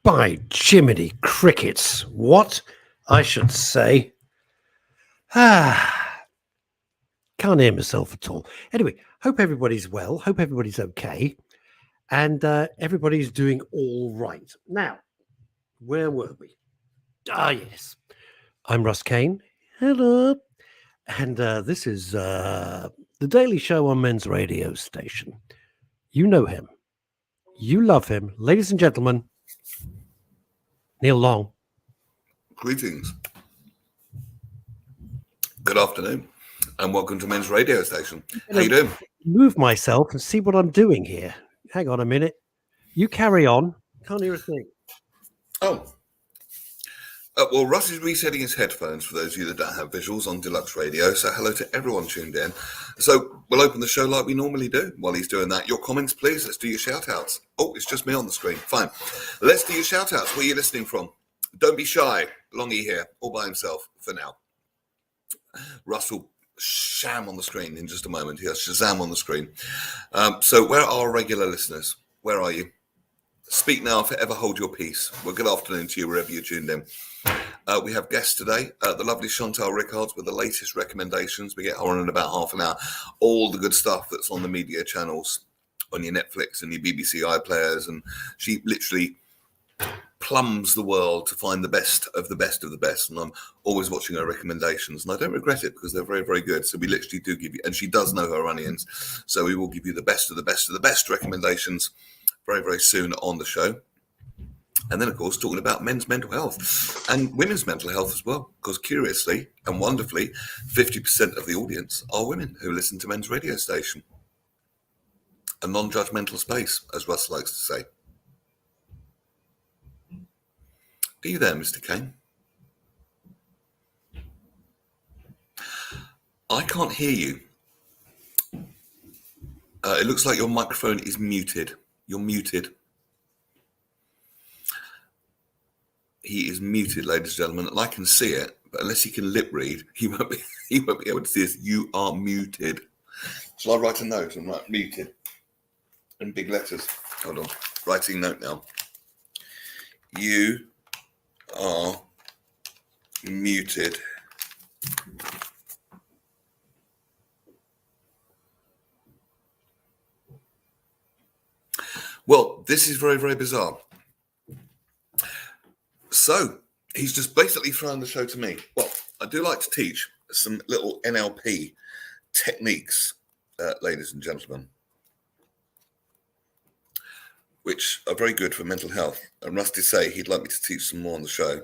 By Jiminy Crickets, what I should say. Can't hear myself at all. Anyway, hope everybody's well. Hope everybody's okay. And everybody's doing all right. Now, where were we? Yes. I'm Russ Kane. Hello. And this is The Daily Show on Men's Radio Station. You know him. You love him. Ladies and gentlemen, Neil Long. Greetings. Good afternoon. And welcome to Men's Radio Station. How you doing? Move myself and see what I'm doing here. Hang on a minute. You carry on. Can't hear a thing. Well, Russ is resetting his headphones for those of you that don't have visuals on Deluxe Radio. So hello to everyone tuned in. So we'll open the show like we normally do. While he's doing that, your comments, please. Let's do your shout-outs. Oh, it's just me on the screen. Fine. Let's do your shout-outs. Where are you listening from? Don't be shy. Longy here, all by himself for now. Russ will sham on the screen in just a moment. He has Shazam on the screen. So where are our regular listeners? Where are you? Speak now, forever hold your peace. Well, good afternoon to you wherever you're tuned in. We have guests today, the lovely Chantal with the latest recommendations. We get her on in about half an hour. All the good stuff that's on the media channels, on your Netflix and your BBC iPlayers. And she literally plumbs the world to find the best of the best of the best. And I'm always watching her recommendations. And I don't regret it because they're very, very good. So we literally do give you, and she does know her onions. So we will give you the best of the best of the best recommendations very, very soon on the show. And then, of course, talking about men's mental health and women's mental health as well. Because curiously and wonderfully, 50% of the audience are women who listen to Men's Radio Station. A non-judgmental space, as Russ likes to say. Are you there, Mr. Kane? I can't hear you. It looks like your microphone is muted. You're muted. He is muted, ladies and gentlemen, and I can see it, but unless he can lip read, he won't be able to see us. You are muted. Shall I write a note and write muted in big letters? Hold on. Writing note now. You are muted. Well, this is very, very bizarre. So he's just basically thrown the show to me. Well, I do like to teach some little NLP techniques, ladies and gentlemen, which are very good for mental health. And Russ did say he'd like me to teach some more on the show.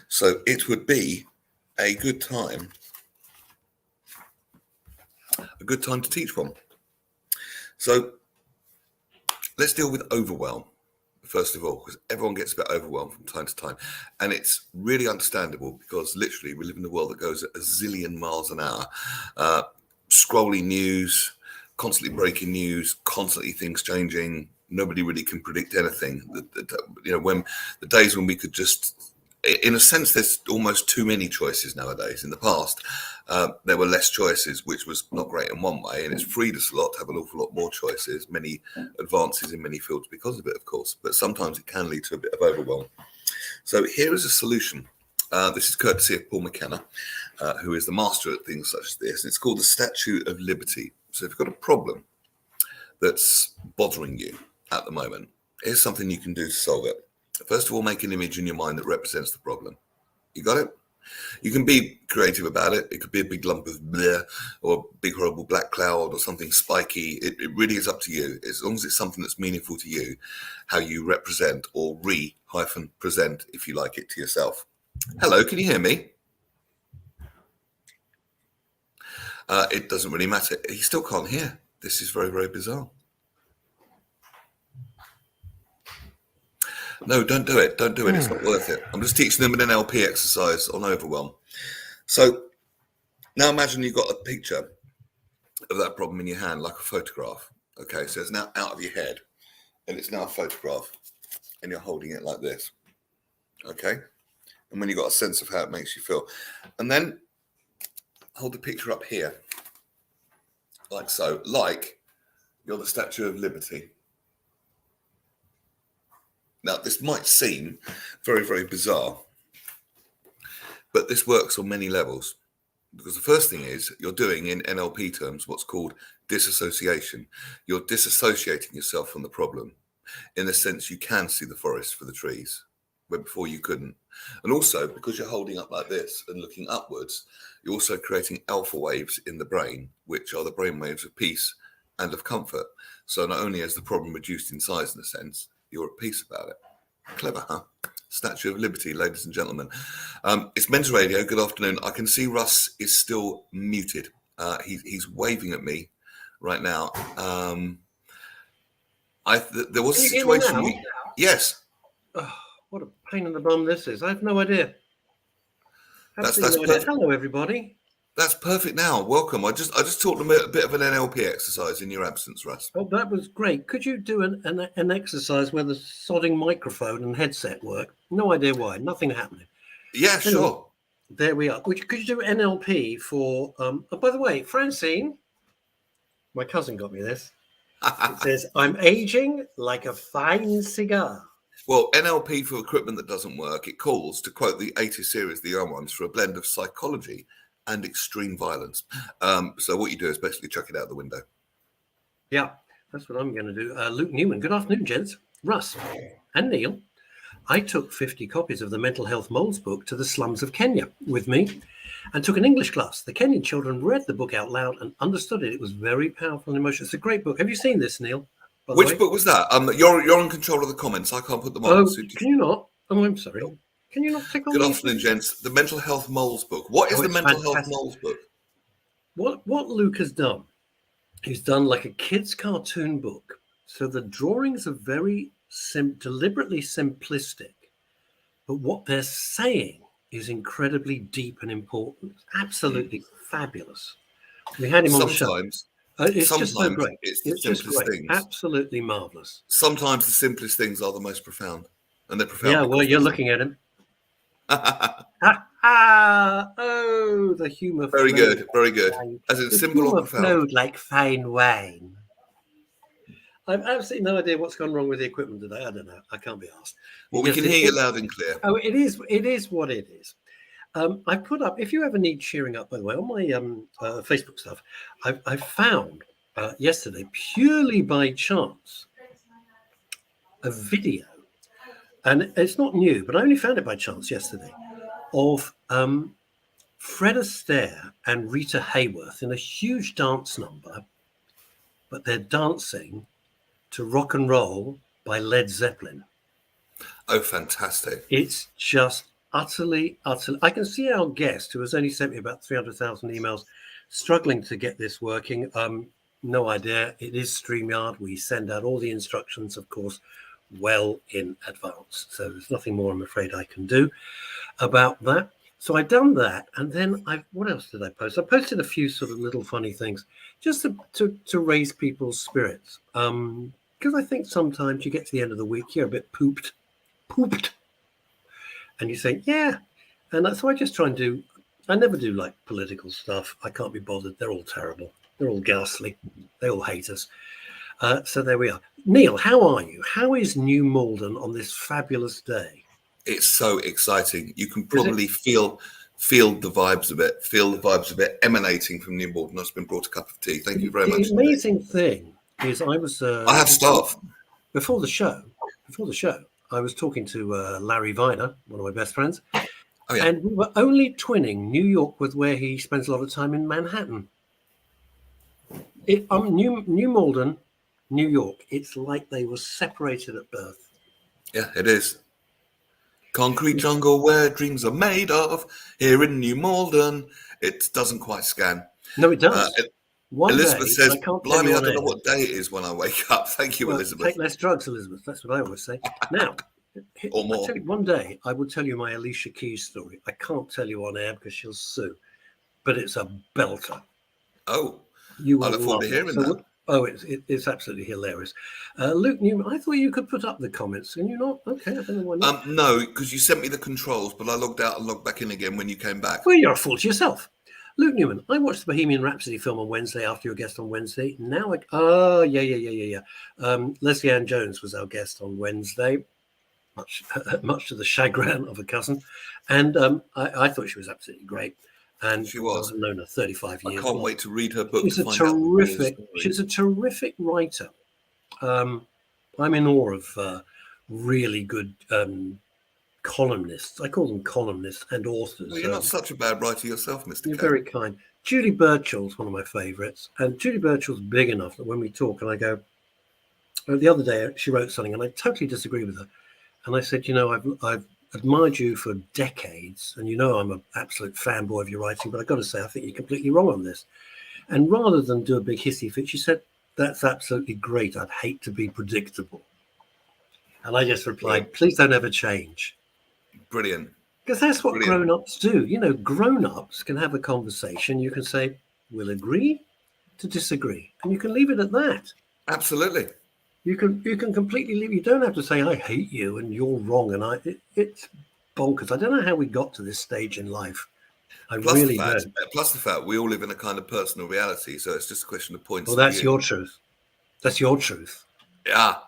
So it would be a good time to teach one. So let's deal with overwhelm, first of all, because everyone gets a bit overwhelmed from time to time. And it's really understandable because literally we live in a world that goes at a zillion miles an hour. Scrolling news, constantly breaking news, constantly things changing. Nobody really can predict anything. When the days when we could just, in a sense, there's almost too many choices nowadays. In the past, there were less choices, which was not great in one way, and it's freed us a lot to have an awful lot more choices, many advances in many fields because of it, of course. But sometimes it can lead to a bit of overwhelm. So here is a solution. This is courtesy of Paul McKenna, who is the master at things such as this. And it's called the Statue of Liberty. So if you've got a problem that's bothering you at the moment, here's something you can do to solve it. First of all, make an image in your mind that represents the problem. You got it? You can be creative about it. It could be a big lump of bleh or a big horrible black cloud or something spiky. It really is up to you. As long as it's something that's meaningful to you, how you represent or present, if you like it, to yourself. Hello, can you hear me? It doesn't really matter. He still can't hear. This is very, very bizarre. No, don't do it. Don't do it. It's not worth it. I'm just teaching them an NLP exercise on overwhelm. So now imagine you've got a picture of that problem in your hand, like a photograph. Okay, so it's now out of your head and it's now a photograph and you're holding it like this. Okay, and when you've got a sense of how it makes you feel, and then hold the picture up here, like so, like you're the Statue of Liberty. Now, this might seem very, very bizarre, but this works on many levels. Because the first thing is you're doing in NLP terms what's called disassociation. You're disassociating yourself from the problem. In a sense, you can see the forest for the trees where before you couldn't. And also, because you're holding up like this and looking upwards, you're also creating alpha waves in the brain, which are the brain waves of peace and of comfort. So not only has the problem reduced in size in a sense, you're at peace about it. Clever, huh? Statue of Liberty, ladies and gentlemen. It's Men's Radio. Good afternoon. I can see Russ is still muted. He's waving at me right now. There was a situation. Yes. Oh, what a pain in the bum this is. I have no idea. That's No idea. perfect. Hello, everybody. That's perfect now. Welcome. I just taught them a bit of an NLP exercise in your absence, Russ. Oh, that was great. Could you do an exercise where the sodding microphone and headset work? No idea why. Nothing happening. Yeah, Anyway, sure. There we are. Could you do NLP for... oh, by the way, Francine, my cousin got me this. It says, I'm aging like a fine cigar. Well, NLP for equipment that doesn't work, it calls, to quote the 80s series, the young ones, for a blend of psychology and extreme violence. So what you do is basically chuck it out the window. Yeah, that's what I'm going to do. Luke Newman, good afternoon, gents. Russ and Neil. I took 50 copies of the Mental Health Moles book to the slums of Kenya with me and took an English class. The Kenyan children read the book out loud and understood it. It was very powerful and emotional. It's a great book. Have you seen this, Neil? Which book was that? You're in control of the comments. I can't put them on. Oh, can you not? Oh, I'm sorry. Can you not take on? Good afternoon, gents. The Mental Health Moles book. What is the Mental Health Moles book? What Luke has done, he's done like a kid's cartoon book. So the drawings are very deliberately simplistic, but what they're saying is incredibly deep and important. Absolutely fabulous. We had him on the show. It's just so great. It's the simplest things. Absolutely marvelous. Sometimes the simplest things are the most profound, and they're profound. Yeah, well, you're looking at him. Oh, the humour. Very good, very good. As in simple or profound. Flowed like fine wine. I've absolutely no idea what's gone wrong with the equipment today. I don't know. I can't be asked. Well, we can hear you loud and clear. Oh, it is what it is. I put up, if you ever need cheering up, by the way, on my Facebook stuff, I found yesterday, purely by chance, a video, and it's not new, but I only found it by chance yesterday, of Fred Astaire and Rita Hayworth in a huge dance number, but they're dancing to Rock and Roll by Led Zeppelin. Oh, fantastic. It's just utterly. I can see our guest, who has only sent me about 300,000 emails, struggling to get this working. No idea. It is StreamYard. We send out all the instructions, of course, well in advance. So there's nothing more, I'm afraid, I can do about that. So I've done that. And then what else did I post? I posted a few sort of little funny things just to raise people's spirits. Because I think sometimes you get to the end of the week, you're a bit pooped. And you think, yeah. And so I just try and I never do like political stuff. I can't be bothered. They're all terrible. They're all ghastly. They all hate us. So there we are. Neil, how are you? How is New Malden on this fabulous day? It's so exciting. You can probably feel the vibes of it, emanating from New Malden. I've just been brought a cup of tea. Thank you very much. The amazing thing is I have staff. Before the show, I was talking to Larry Viner, one of my best friends, and we were only twinning New York with where he spends a lot of time in Manhattan. New Malden, New York, it's like they were separated at birth. Yeah, it is. Concrete jungle where dreams are made of. Here in New Malden, it doesn't quite scan. No, it does. Elizabeth says, blimey, I don't know what day it is when I wake up. Thank you, Elizabeth. Take less drugs, Elizabeth. That's what I always say. Now, or more. One day I will tell you my Alicia Keys story. I can't tell you on air because she'll sue, but it's a belter. Oh, I look forward to hearing that. Oh, it's absolutely hilarious. Luke Newman, I thought you could put up the comments. Can you not? Okay, I don't know why not. No, because you sent me the controls, but I logged out and logged back in again when you came back. Well, you're a fool to yourself. Luke Newman, I watched the Bohemian Rhapsody film on Wednesday after your guest on Wednesday. Now, yeah. Leslie Ann Jones was our guest on Wednesday. much to the chagrin of a cousin. And I thought she was absolutely great. And She was. I've known her 35 I years. can't Well, wait to read her book she's to a find out the real terrific. story. She's a terrific writer. I'm in awe of really good columnists. I call them columnists and authors. Well, you're not such a bad writer yourself, Mr. You're K. very kind. Julie Burchill's one of my favourites, and Julie Burchill's big enough that when we talk, and I go, the other day she wrote something, and I totally disagree with her, and I said, I've admired you for decades, and I'm an absolute fanboy of your writing, but I've got to say, I think you're completely wrong on this. And rather than do a big hissy fit, she said, that's absolutely great. I'd hate to be predictable. And I just replied, please don't ever change. Brilliant. Because that's what grown-ups do. Grown-ups can have a conversation. You can say, we'll agree to disagree. And you can leave it at that. Absolutely. You can completely leave. You don't have to say, I hate you and you're wrong. And it's bonkers. I don't know how we got to this stage in life. Plus the fact we all live in a kind of personal reality. So it's just a question of points. Well, that's your truth. That's your truth. Yeah.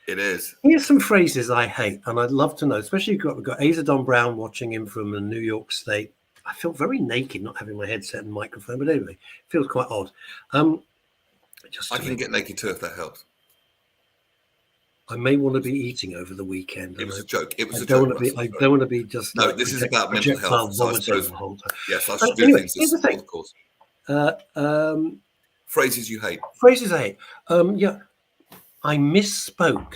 It is. Here's some phrases I hate, and I'd love to know, especially we've got Asa Don Brown watching him from New York State. I feel very naked not having my headset and microphone, but anyway, it feels quite odd. I can get naked too if that helps. I may want to be eating over the weekend. It was a joke. It was a joke. I don't want to be just. No, this is about mental health. So I suppose, yes, I should do anyway, things as of course. Phrases you hate. Phrases I hate. Yeah, I misspoke.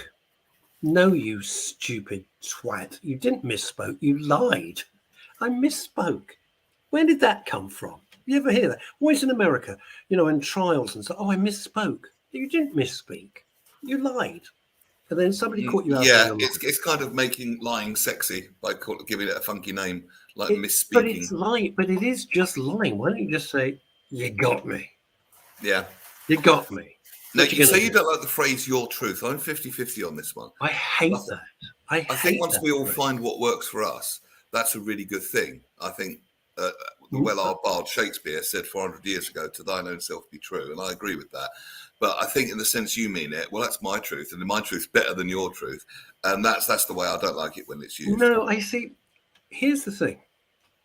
No, you stupid twat. You didn't misspoke. You lied. I misspoke. Where did that come from? You ever hear that? Always in America, in trials and so. Oh, I misspoke. You didn't misspeak. You lied. And then somebody caught you out. Yeah, it's kind of making lying sexy by giving it a funky name, like misspeaking. But it's lying. But it is just lying. Why don't you just say, you got me? Yeah. You got me. No, you say you don't like the phrase your truth. I'm 50-50 on this one. I hate that. I think once we all find what works for us, that's a really good thing. I think the well-art bard Shakespeare said 400 years ago, to thine own self be true. And I agree with that. But I think in the sense you mean it, well, that's my truth. And my truth's better than your truth. And that's the way I don't like it when it's used. No, I see. Here's the thing.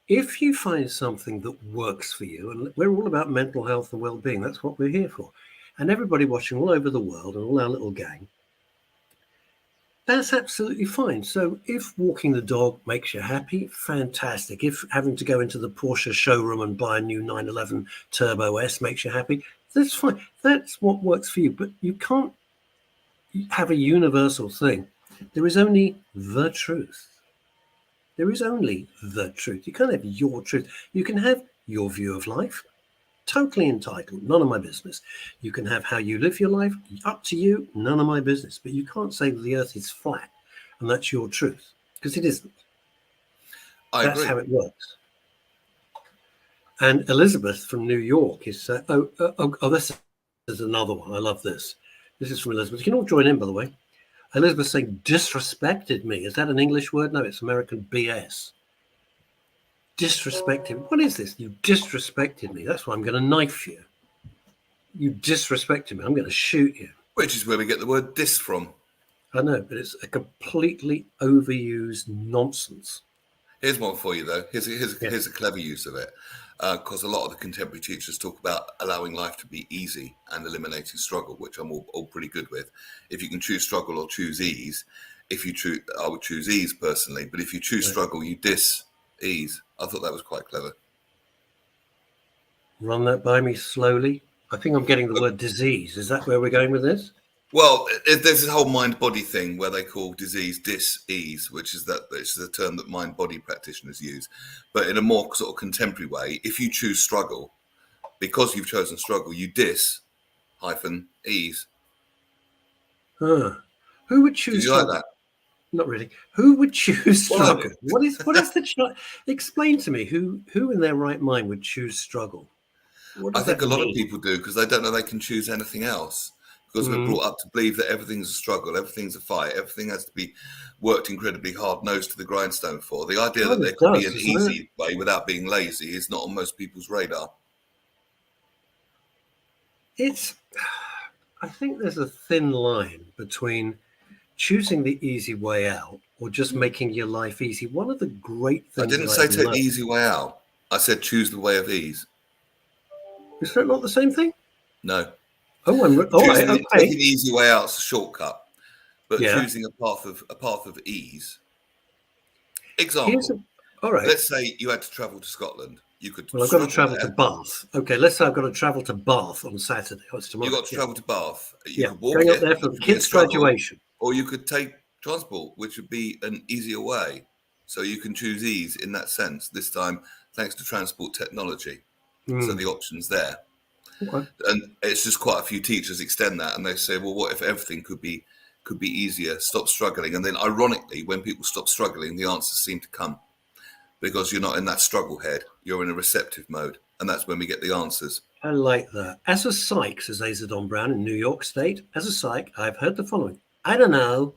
If you find something that works for you, and we're all about mental health and well-being, that's what we're here for. And everybody watching all over the world and all our little gang, that's absolutely fine. So if walking the dog makes you happy, fantastic. If having to go into the Porsche showroom and buy a new 911 Turbo S makes you happy, that's fine. That's what works for you. But you can't have a universal thing. There is only the truth. There is only the truth. You can't have your truth. You can have your view of life. Totally entitled, none of my business. You can have how you live your life, up to you, none of my business. But you can't say that the earth is flat and that's your truth, because it isn't. That's how it works. And Elizabeth from New York is, this is another one. I love this. This is from Elizabeth. You can all join in, by the way. Elizabeth saying, disrespected me. Is that an English word? No, it's American BS. Disrespected. What is this? You disrespected me. That's why I'm going to knife you. You disrespected me. I'm going to shoot you. Which is where we get the word dis from. I know, but it's a completely overused nonsense. Here's one for you, though. Here's a clever use of it. Because a lot of the contemporary teachers talk about allowing life to be easy and eliminating struggle, which I'm all pretty good with. If you can choose struggle or choose ease, I would choose ease personally. But if you choose struggle, you dis ease. I thought that was quite clever. Run that by me slowly. I think I'm getting the word disease. Is that where we're going with this? Well, there's this whole mind-body thing where they call disease dis-ease, which is a term that mind-body practitioners use. But in a more sort of contemporary way, if you choose struggle, because you've chosen struggle, you dis-ease. Who would choose struggle? Like that? Not really. Who would choose struggle? What is the explain to me who in their right mind would choose struggle? I think a lot of people do, because they don't know they can choose anything else. Because we're brought up to believe that everything's a struggle, everything's a fight, everything has to be worked incredibly hard, nose to the grindstone for. The idea that there could be an easy way without being lazy is not on most people's radar. I think there's a thin line between choosing the easy way out or just making your life easy. One of the great I things didn't that say I've take the learned, easy way out. I said choose the way of ease. is that not the same thing? No. Oh, all right, Taking okay. the easy way out is a shortcut, but Yeah. choosing a path of ease. Here's Example. all right. Let's say you had to travel to Scotland. You could Well, I've got to struggle travel to there. Bath. Okay, let's say I've got to travel to Bath on Saturday. What's You tomorrow? got to travel to Bath. You Yeah, could walk going up it, there for which would be a kids' struggle, graduation. or you could take transport, which would be an easier way. So you can choose ease in that sense. This time, thanks to transport technology. So the options there. Okay. And it's just quite a few teachers extend that, and they say, well, what if everything could be easier? Stop struggling. And then ironically, when people stop struggling, the answers seem to come, because you're not in that struggle head, you're in a receptive mode, and that's when we get the answers. I like that. As a psych, says Asa Don Brown in New York State, as a psych, I've heard the following. I don't know.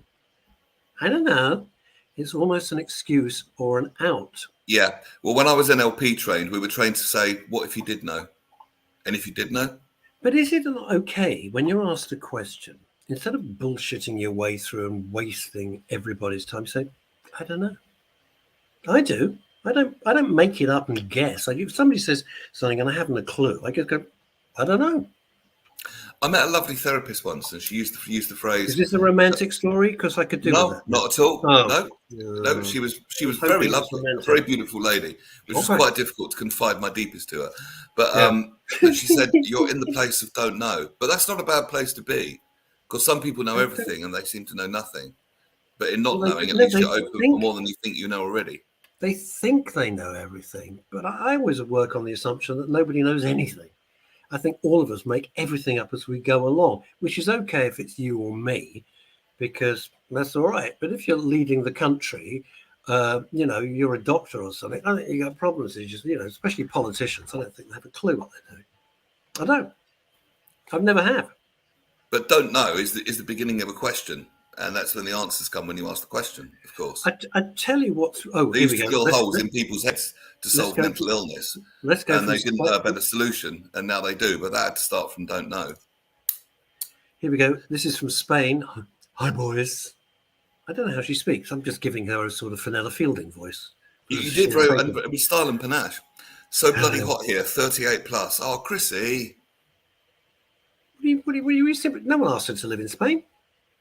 It's almost an excuse or an out. Yeah, well, when I was NLP trained, we were trained to say, what if you did know? And if you did know? But is it not okay when you're asked a question, instead of bullshitting your way through and wasting everybody's time, say, I don't know. I do. I don't make it up and guess. Like if somebody says something and I haven't a clue, I just go, I don't know. I met a lovely therapist once, and she used the Is phrase, this a romantic story? Because I could do with no, that. not at all. Oh, No, she was very hoping it was lovely, a romantic. very beautiful lady, which was Okay. quite difficult to confide my deepest to her. But Yeah. but she said, you're in the place of don't know. But that's not a bad place to be, because some people know everything and they seem to know nothing. But in not Well, knowing, at least they you're open for think more than you think you know already. they think they know everything, but I always work on the assumption that nobody knows anything. I think all of us make everything up as we go along, which is okay if it's you or me, because that's all right. But if you're leading the country, you're a doctor or something, I think you got problems. It's just, especially politicians. I don't think they have a clue what they're doing. I don't. I've never have. But don't know is the beginning of a question, and that's when the answers come when you ask the question. Of course, I tell you what's. Oh, they here used we to go. drill holes in people's heads to Let's solve go. mental illness, Let's go and from they didn't know a spot. better solution, and now they do. But that had to start from don't know. Here we go. This is from Spain. Hi, boys. I don't know how she speaks. I'm just giving her a sort of Fenella Fielding voice. You did very, and with style and panache. So bloody hot here, 38 plus. Oh, Chrissy. What do you simply? No one asked her to live in Spain.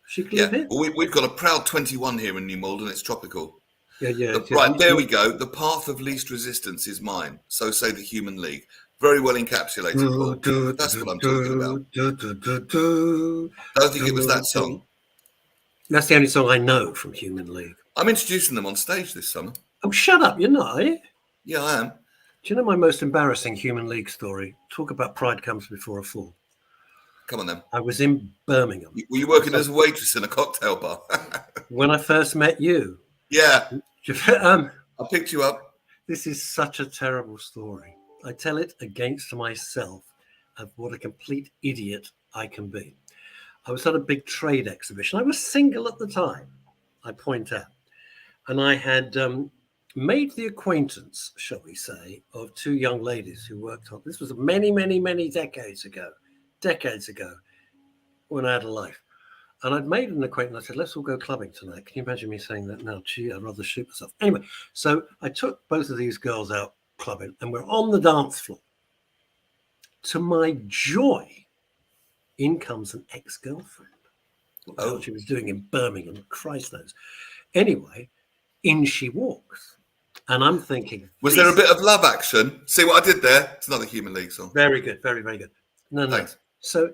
She can live here. Well, we've got a proud 21 here in New Malden. It's tropical. Yeah. Right, there we go. The path of least resistance is mine. So say the Human League. Very well encapsulated, Paul. That's what I'm talking about. Don't think it was that song. That's the only song I know from Human League. I'm introducing them on stage this summer. Oh, shut up. You're not, are you? Yeah, I am. Do you know my most embarrassing Human League story? Talk about pride comes before a fall. Come on, then. I was in Birmingham. Were you working as a waitress in a cocktail bar? When I first met you. Yeah. I picked you up. This is such a terrible story. I tell it against myself of what a complete idiot I can be. I was at a big trade exhibition. I was single at the time, I point out. And I had made the acquaintance, shall we say, of two young ladies who worked on, this was many, many, many decades ago, when I had a life. And I'd made an acquaintance. I said, let's all go clubbing tonight. Can you imagine me saying that now? Gee, I'd rather shoot myself. Anyway, so I took both of these girls out clubbing and we're on the dance floor. To my joy, in comes an ex-girlfriend. What the hell she was doing in Birmingham, Christ knows. Anyway, in she walks. And I'm thinking... Was there a bit of love action? See what I did there? It's another Human League song. Very good, very, very good. No. Thanks. So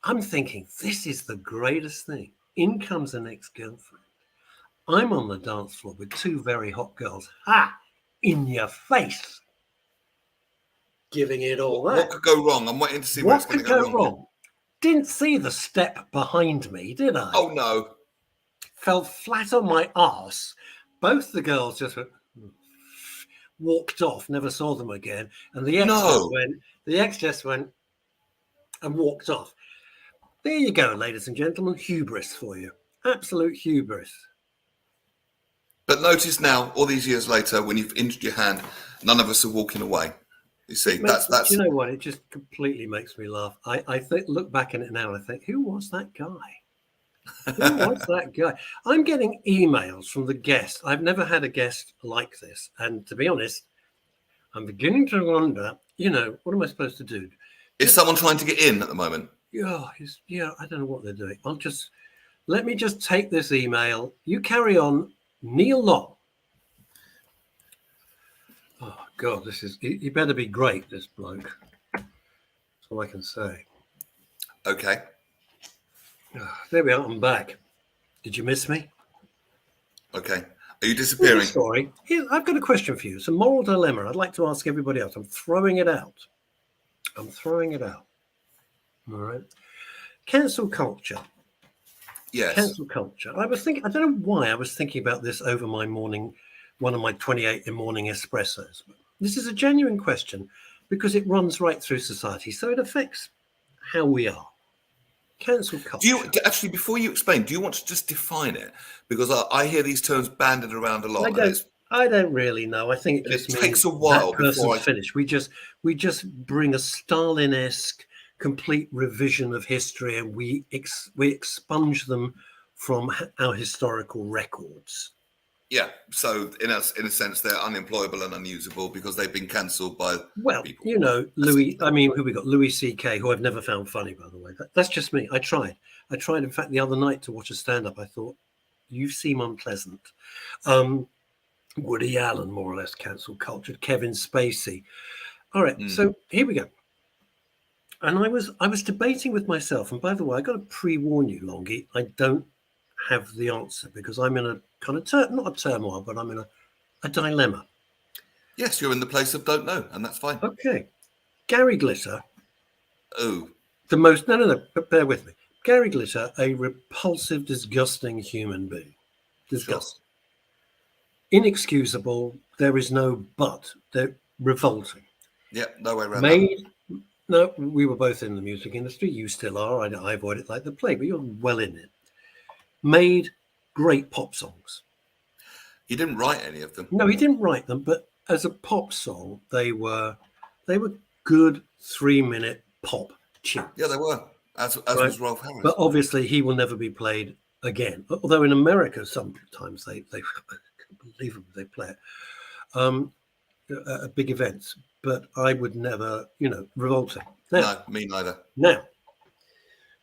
I'm thinking, this is the greatest thing. In comes an ex-girlfriend. I'm on the dance floor with two very hot girls. In your face. Giving it all that. What could go wrong? I'm waiting to see what's going to go wrong. Didn't see the step behind me, did I? Oh, no. Fell flat on my arse. Both the girls just walked off, never saw them again. And the ex just went and walked off. There you go, ladies and gentlemen. Hubris for you. Absolute hubris. But notice now, all these years later, when you've injured your hand, none of us are walking away. You see, that's. You know what? It just completely makes me laugh. I think, look back at it now, and I think, who was that guy? Who was that guy? I'm getting emails from the guest. I've never had a guest like this. And to be honest, I'm beginning to wonder, what am I supposed to do? Is someone trying to get in at the moment? Yeah, I don't know what they're doing. Let me just take this email. You carry on. Neil Long. Oh, God, he better be great, this bloke. That's all I can say. Okay. There we are. I'm back. Did you miss me? Okay. Are you disappearing? Sorry. I've got a question for you. It's a moral dilemma I'd like to ask everybody else. I'm throwing it out. All right. Cancel culture. Yes. Cancel culture. I don't know why I was thinking about this over one of my 28 in morning espressos. This is a genuine question because it runs right through society. So it affects how we are. Cancel culture. Actually, before you explain, do you want to just define it? Because I hear these terms banded around a lot. I don't really know. I think it just takes means a while that person's before finished. We just bring a Stalin-esque complete revision of history, and we expunge them from our historical records. Yeah. So in a sense, they're unemployable and unusable because they've been cancelled by people. Louis. I mean, who we got? Louis C.K., who I've never found funny, by the way. That's just me. I tried. In fact, the other night to watch a stand-up. I thought, you seem unpleasant. Woody Allen, more or less cancel cultured. Kevin Spacey. All right, so here we go. And I was debating with myself. And by the way, I got to pre-warn you, Longy. I don't have the answer because I'm in a kind of not a turmoil, but I'm in a dilemma. Yes, you're in the place of don't know, and that's fine. Okay, Gary Glitter. Oh, No. But bear with me. Gary Glitter, a repulsive, disgusting human being. Disgusting. Sure. Inexcusable. There is no but. They're revolting. Yeah, no way around that. No, we were both in the music industry. You still are. I avoid it like the plague, but you're well in it. Made great pop songs. He didn't write any of them. No, he didn't write them, but as a pop song, they were good 3-minute pop tunes. Yeah, they were. As was Rolf Harris. But obviously, he will never be played again. Although in America, sometimes they unbelievable they play it at big events. But I would never, revolting. Now, no, me neither. Now,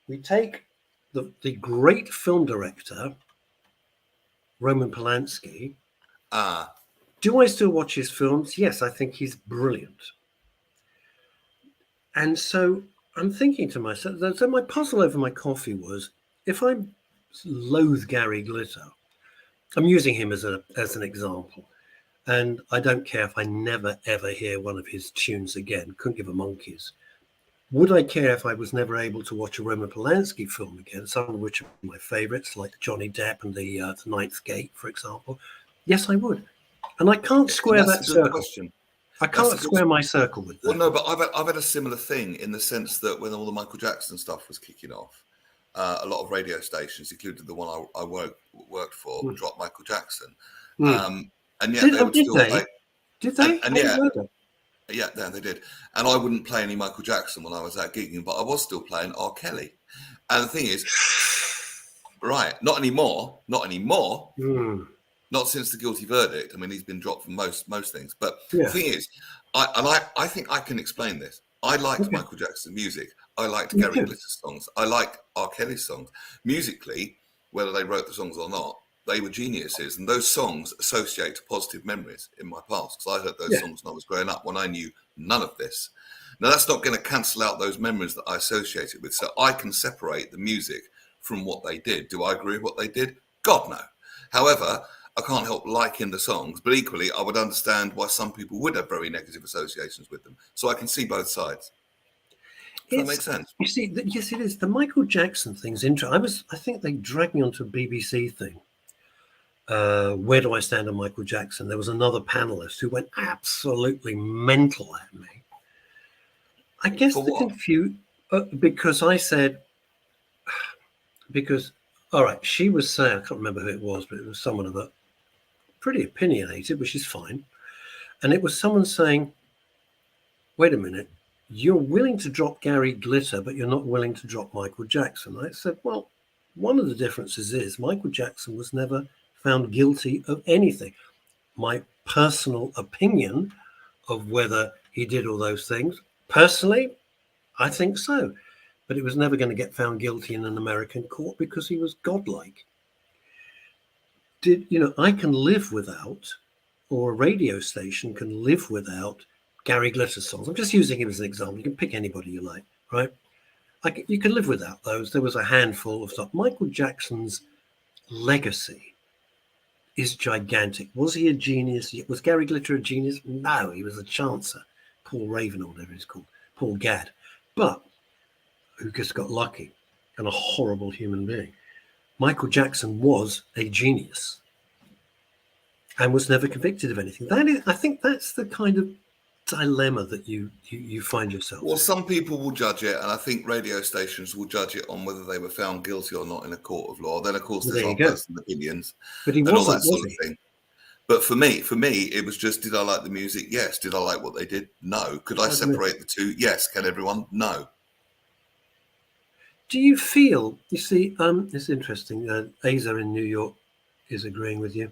we take the great film director, Roman Polanski. Do I still watch his films? Yes, I think he's brilliant. And so I'm thinking to myself, so my puzzle over my coffee was, if I loathe Gary Glitter, I'm using him as an example, and I don't care if I never, ever hear one of his tunes again, couldn't give a monkey's. Would I care if I was never able to watch a Roman Polanski film again, some of which are my favorites, like Johnny Depp and the Ninth Gate, for example? Yes, I would. And I can't square that circle. Question. I can't square my circle with that. Well, no, but I've had a similar thing in the sense that when all the Michael Jackson stuff was kicking off, a lot of radio stations, including the one I worked for, dropped Michael Jackson. And yet they would still play. Did they? Yeah, they did. And I wouldn't play any Michael Jackson when I was out gigging, but I was still playing R. Kelly. And the thing is, right, not anymore. Not since the guilty verdict. I mean, he's been dropped from most things. But the thing is, I think I can explain this. I liked Michael Jackson's music. I liked Gary Glitter's songs. I liked R. Kelly's songs. Musically, whether they wrote the songs or not, they were geniuses. And those songs associate to positive memories in my past. Because I heard those songs when I was growing up when I knew none of this. Now, that's not going to cancel out those memories that I associate it with. So I can separate the music from what they did. Do I agree with what they did? God, no. However, I can't help liking the songs, but equally, I would understand why some people would have very negative associations with them. So I can see both sides. Does that make sense? You see, yes, it is. The Michael Jackson thing's interesting. I think they dragged me onto a BBC thing. Where do I stand on Michael Jackson? There was another panelist who went absolutely mental at me. I guess because I said, all right, she was saying, I can't remember who it was, but it was someone of a pretty opinionated, which is fine. And it was someone saying, wait a minute, you're willing to drop Gary Glitter, but you're not willing to drop Michael Jackson. I said, well, One of the differences is Michael Jackson was never found guilty of anything. My personal opinion of whether he did all those things, personally, I think so. But it was never going to get found guilty in an American court because he was godlike. I can live without, or a radio station can live without Gary Glitter's songs. I'm just using him as an example. You can pick anybody you like, right? You can live without those. There was a handful of stuff. Michael Jackson's legacy is gigantic. Was he a genius? Was Gary Glitter a genius? No, he was a chancer. Paul Raven, or whatever he's called. Paul Gadd. But who just got lucky and a horrible human being. Michael Jackson was a genius and was never convicted of anything. I think that's the kind of dilemma that you find yourself Well, in. some people will judge it, and I think radio stations will judge it on whether they were found guilty or not in a court of law. Then, of course, there's our personal opinions But he and all wasn't, that sort was of he? thing. But for me, it was just, did I like the music? Yes. Did I like what they did? No. Could I separate the two? Yes. Can everyone? No. Do you feel, you see, it's interesting, Asa in New York is agreeing with you.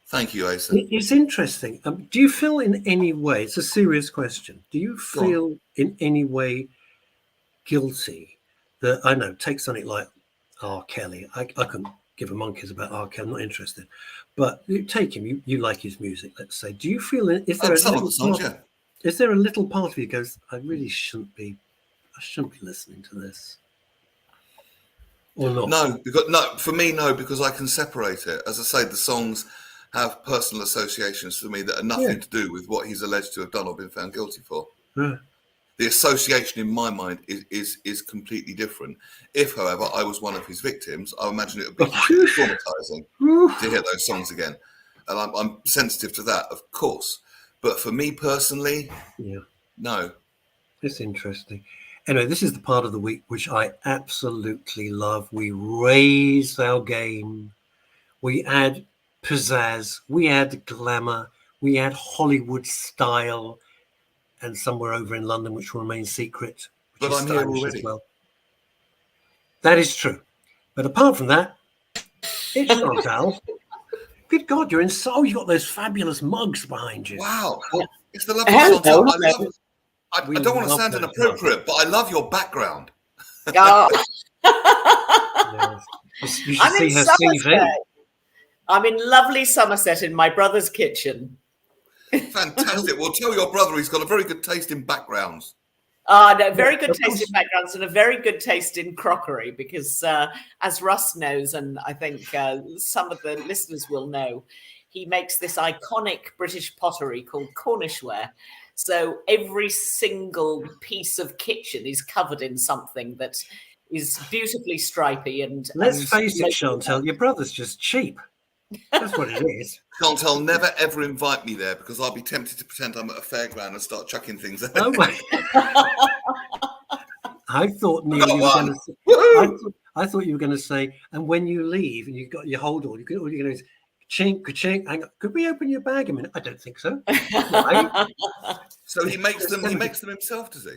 Thank you, Asa. It's interesting. Do you feel in any way, it's a serious question, do you feel in any way guilty that, I know, take something like R. Kelly. I couldn't give a monkeys about R. Kelly, I'm not interested. But you take him, you like his music, let's say. Do you feel, is there Some of the songs, yeah. Is there a little part of you that goes, I shouldn't be listening to this? Or not? No, for me, no, because I can separate it. As I say, the songs have personal associations to me that are nothing to do with what he's alleged to have done or been found guilty for. Yeah. The association in my mind is completely different. If, however, I was one of his victims, I imagine it would be completely traumatizing to hear those songs again. And I'm sensitive to that, of course. But for me personally, no. It's interesting. Anyway, this is the part of the week which I absolutely love. We raise our game. We add pizzazz. We add glamour. We add Hollywood style. And somewhere over in London, which will remain secret. But I'm here already. Well. That is true. But apart from that, it's Chantal. Good God, you're in so you've got those fabulous mugs behind you. Wow. It's the lovely Chantal. I don't want to sound inappropriate, but I love your background. Yes. You should see her CV. I'm in lovely Somerset in my brother's kitchen. Fantastic. Well, tell your brother he's got a very good taste in backgrounds. No, very good taste in backgrounds and a very good taste in crockery because, as Russ knows, and I think some of the listeners will know, he makes this iconic British pottery called Cornishware. So every single piece of kitchen is covered in something that is beautifully stripy. And let's face it, Chantal, your brother's just cheap. That's what it is. Chantal, never ever invite me there because I'll be tempted to pretend I'm at a fairground and start chucking things at I thought Neil, you were going to say, I thought you were going to say, and when you leave and you've got your hold all you're going to is chink, chink. Hang on, could we open your bag a minute? I don't think so. Right? So he makes them himself, does he?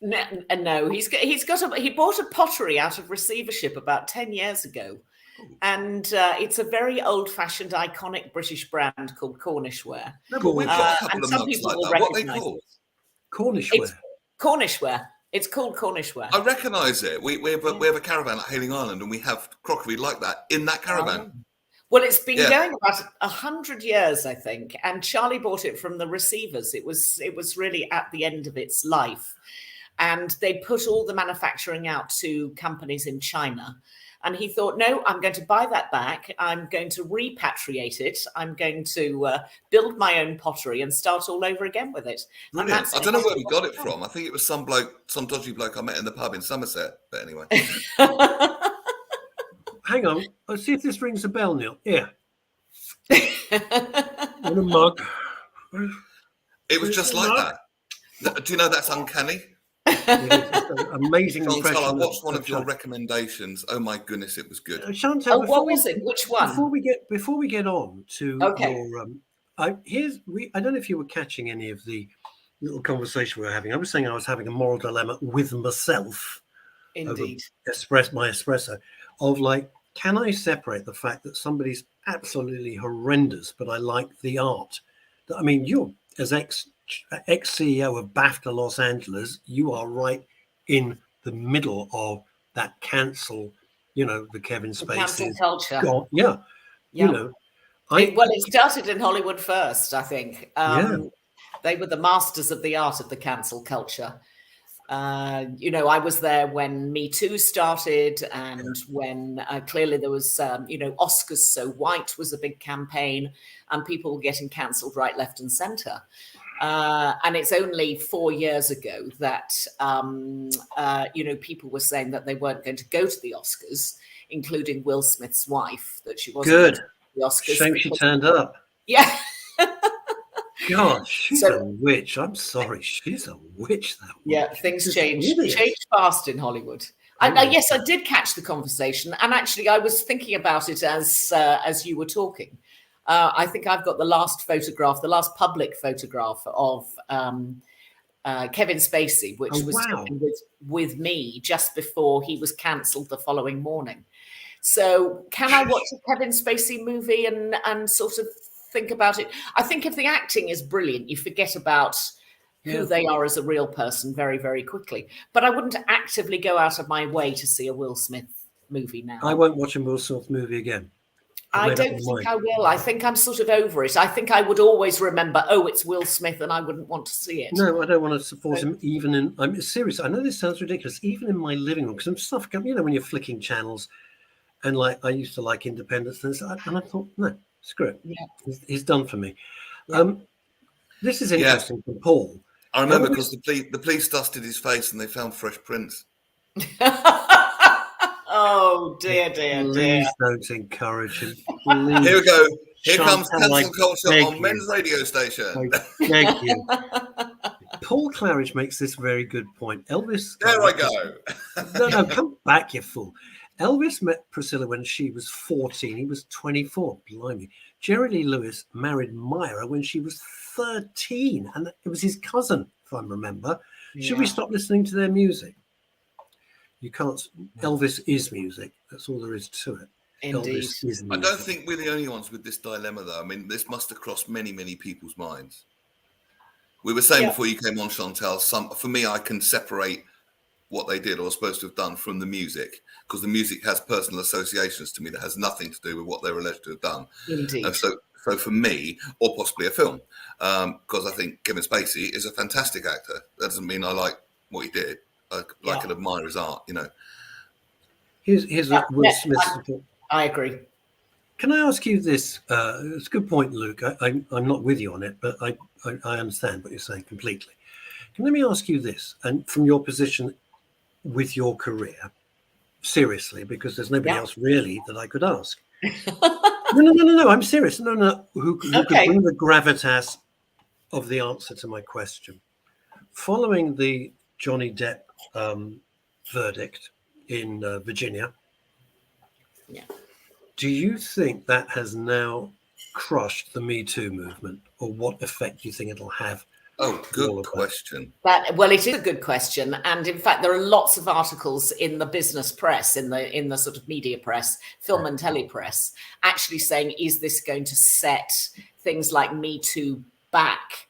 No, he bought a pottery out of receivership about 10 years ago. And it's a very old-fashioned, iconic British brand called Cornishware. No, but we've got a couple and of some mugs people like will that. What are they recognise called? Cornishware. Cornishware. It's called Cornishware. I recognise it. We have a caravan at Hailing Island, and we have crockery like that in that caravan. Well, it's been going about 100 years, I think, and Charlie bought it from the receivers. It was really at the end of its life, and they put all the manufacturing out to companies in China. And he thought, no, I'm going to buy that back. I'm going to repatriate it. I'm going to build my own pottery and start all over again with it. Brilliant. I don't know where we got it from. I think it was some dodgy bloke I met in the pub in Somerset. But anyway. Hang on. Let's see if this rings a bell, Neil. Yeah. In a mug. It was just like that. Do you know that's uncanny? Amazing Chantal, impression. I watched one of your recommendations. Oh my goodness, it was good. Chantal, what was it? Which one? Before we get on to your, I don't know if you were catching any of the little conversation we were having. I was saying I was having a moral dilemma with myself. Indeed. My espresso of like, can I separate the fact that somebody's absolutely horrendous, but I like the art? I mean, you're as ex-CEO of BAFTA Los Angeles, you are right in the middle of that cancel, the Kevin Spacey. Cancel culture. God, yeah. Yeah. It started in Hollywood first, I think. They were the masters of the art of the cancel culture. I was there when Me Too started, and when clearly there was, Oscars So White was a big campaign, and people were getting cancelled right, left, and centre. And it's only 4 years ago that, people were saying that they weren't going to go to the Oscars, including Will Smith's wife, that she wasn't going to the Oscars. Shame she turned up. Yeah. God, she's a witch. I'm sorry. She's a witch, that one. Yeah, things changed fast in Hollywood. Yes, I did catch the conversation. And actually, I was thinking about it as you were talking. I think I've got the last public photograph of Kevin Spacey, which was taken with me just before he was cancelled the following morning. So can I watch a Kevin Spacey movie and sort of think about it? I think if the acting is brilliant, you forget about who they are as a real person very, very quickly. But I wouldn't actively go out of my way to see a Will Smith movie now. I won't watch a Will Smith movie again. I don't think I will. I think I'm sort of over it. I think I would always remember, it's Will Smith, and I wouldn't want to see it. No, I don't want to support him even in... I'm serious. I know this sounds ridiculous. Even in my living room, because some stuff, when you're flicking channels, and like I used to like Independence, and I thought, no, screw it. Yeah. He's done for me. Yeah. This is interesting for Paul. I remember because the police dusted his face and they found fresh prints. Oh, dear. Please don't encourage him. Please. Here we go. Here comes cancel culture on men's radio station. Thank you. Paul Claridge makes this very good point. Elvis... There I go. No, come back, you fool. Elvis met Priscilla when she was 14. He was 24. Blimey. Jerry Lee Lewis married Myra when she was 13. And it was his cousin, if I remember. Yeah. Should we stop listening to their music? You can't. Elvis is music. That's all there is to it. Indeed. Elvis is music. I don't think we're the only ones with this dilemma, though. I mean, this must have crossed many, many people's minds. We were saying before you came on, Chantal, for me, I can separate what they did or was supposed to have done from the music, because the music has personal associations to me that has nothing to do with what they're alleged to have done. Indeed. So for me, or possibly a film, because I think Kevin Spacey is a fantastic actor. That doesn't mean I like what he did. I and admire his art, Here's Will Smith. I agree. Can I ask you this? It's a good point, Luke. I'm not with you on it, but I understand what you're saying completely. Let me ask you this, and from your position with your career, seriously, because there's nobody else really that I could ask. No, I'm serious. No. Who could bring the gravitas of the answer to my question? Following the Johnny Depp verdict in Virginia, do you think that has now crushed the Me Too movement, or what effect do you think it'll have? Oh, good question. Well, it is a good question, and in fact, there are lots of articles in the business press, in the sort of media press, film and tele press, actually saying, is this going to set things like Me Too back?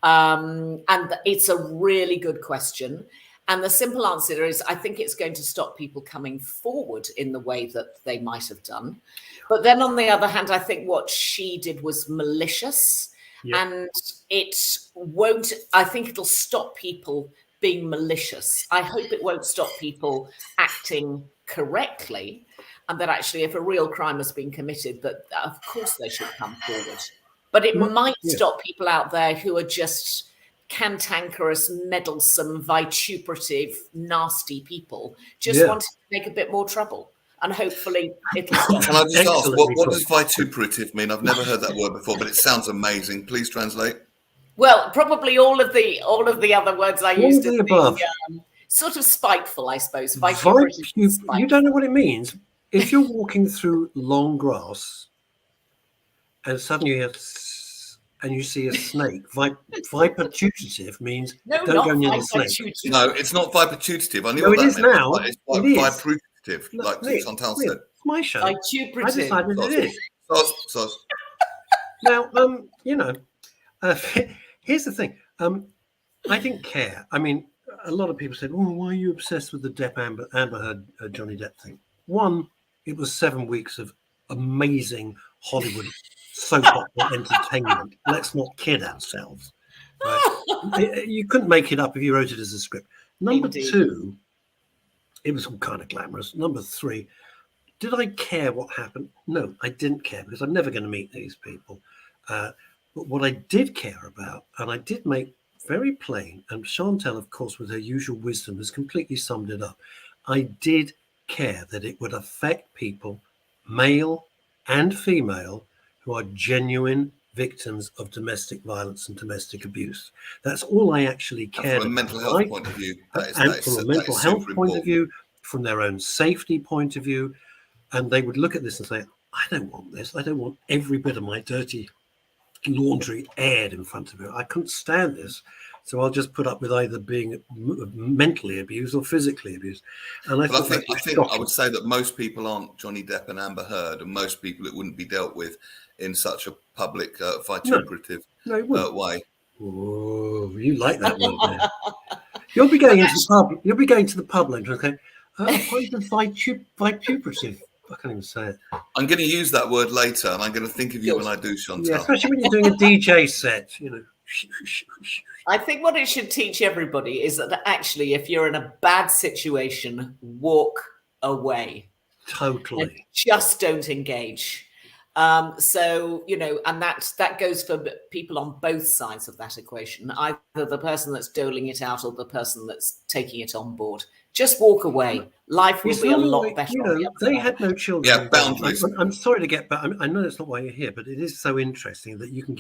And it's a really good question. And the simple answer is, I think it's going to stop people coming forward in the way that they might have done. But then on the other hand, I think what she did was malicious. And it won't, I think it'll stop people being malicious. I hope it won't stop people acting correctly, and that actually if a real crime has been committed, that of course they should come forward. But it might stop people out there who are just cantankerous, meddlesome, vituperative, nasty people, just wanting to make a bit more trouble. And hopefully it'll stop. Can I just ask, what does vituperative mean? I've never heard that word before, but it sounds amazing. Please translate. Well, probably all of the other words I used to be sort of spiteful, I suppose. You don't know what it means. If you're walking through long grass and suddenly you see a snake, vipertutative means don't go near the snake. No, it's not vipertutative. I knew what that is meant. now. It's viprutive. like Neil, Chantal Neil, said. it's my show. I Vituperative. decided it is. Sos. Now, here's the thing. I didn't care. I mean, a lot of people said, "Oh, why are you obsessed with the Depp Amber Heard Johnny Depp thing?" One, it was 7 weeks of amazing Hollywood soap opera entertainment. Let's not kid ourselves. Right? You couldn't make it up if you wrote it as a script. Number Indeed. 2, it was all kind of glamorous. Number 3, did I care what happened? No, I didn't care because I'm never going to meet these people. But what I did care about, and I did make very plain, and Chantal, of course, with her usual wisdom, has completely summed it up. I did care that it would affect people, male and female, who are genuine victims of domestic violence and domestic abuse. That's all I actually cared about. From a mental health point of view, from a mental health point of view, from their own safety point of view, and they would look at this and say, I don't want this. I don't want every bit of my dirty laundry aired in front of me. I couldn't stand this. So I'll just put up with either being mentally abused or physically abused. And I think I would say that most people aren't Johnny Depp and Amber Heard, and most people it wouldn't be dealt with in such a public, vituperative way. Oh, you like that word there. You'll be going into the pub. You'll be going to the pub later. Okay, what is the vituperative? I can't even say it. I'm going to use that word later, and I'm going to think of you when I do, Chantal. Yeah, especially when you're doing a DJ set, I think what it should teach everybody is that actually, if you're in a bad situation, walk away. Totally. And just don't engage. So, and that goes for people on both sides of that equation, either the person that's doling it out or the person that's taking it on board. Just walk away. Life will be a lot better. They had no children. Yeah, boundaries. I'm sorry to get back. I know that's not why you're here, but it is so interesting that you can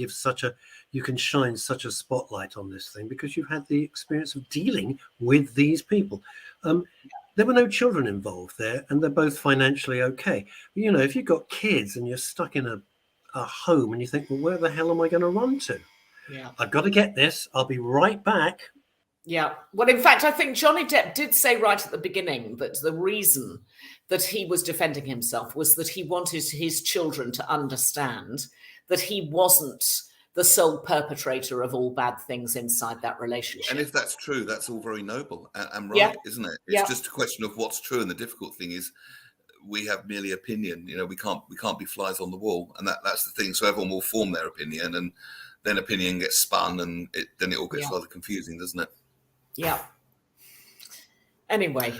you can shine such a spotlight on this thing because you've had the experience of dealing with these people. There were no children involved there, and they're both financially okay. If you've got kids and you're stuck in a home and you think, well, where the hell am I going to run to? Yeah, I've got to get this. I'll be right back. Yeah. Well, in fact, I think Johnny Depp did say right at the beginning that the reason that he was defending himself was that he wanted his children to understand that he wasn't the sole perpetrator of all bad things inside that relationship. And if that's true, that's all very noble and right, isn't it? It's just a question of what's true. And the difficult thing is we have merely opinion. We can't be flies on the wall. And that's the thing. So everyone will form their opinion, and then opinion gets spun, and then it all gets rather confusing, doesn't it? Yeah. Anyway,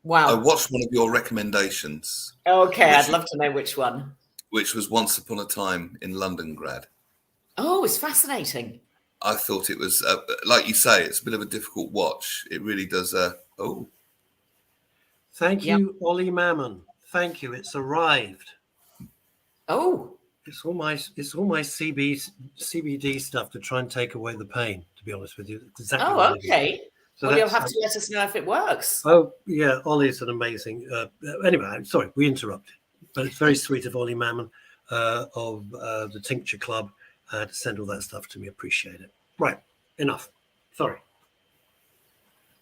wow. I watched one of your recommendations. Okay, I'd love to know which one. Which was Once Upon a Time in Londongrad. Oh, it's fascinating. I thought it was, like you say, it's a bit of a difficult watch. It really does. Thank you, Ollie Mammon. Thank you. It's arrived. Oh. It's all my CBD stuff to try and take away the pain, to be honest with you. Exactly. Oh, okay. So well, you'll have to let us know if it works. Oh, yeah. Ollie's an amazing... anyway, I'm sorry, we interrupted. But it's very sweet of Ollie Mammon of the Tincture Club to send all that stuff to me. Appreciate it. Right. Enough. Sorry.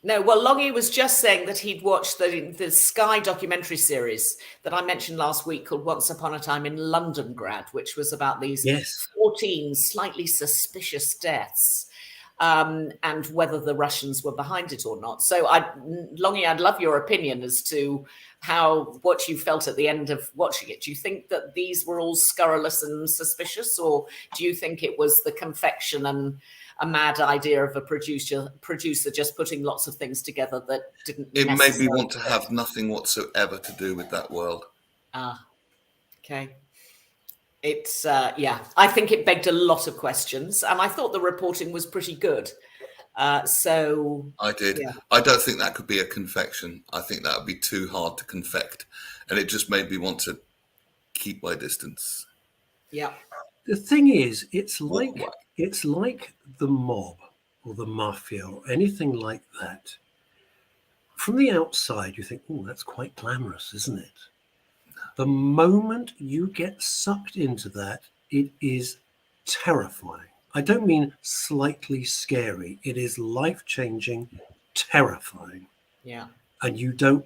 No, well, Longy was just saying that he'd watched the Sky documentary series that I mentioned last week called Once Upon a Time in Londongrad, which was about these 14 slightly suspicious deaths and whether the Russians were behind it or not. So, Longy, I'd love your opinion as to what you felt at the end of watching it. Do you think that these were all scurrilous and suspicious, or do you think it was the confection and a mad idea of a producer just putting lots of things together that didn't... It made me want to have nothing whatsoever to do with that world. Okay. It's, I think it begged a lot of questions, and I thought the reporting was pretty good. So... I did. Yeah. I don't think that could be a confection. I think that would be too hard to confect, and it just made me want to keep my distance. Yeah. The thing is, it's like the mob or the mafia or anything like that. From the outside, you think, oh, that's quite glamorous, isn't it? The moment you get sucked into that, it is terrifying. I don't mean slightly scary. It is life-changing, terrifying. Yeah. And you don't,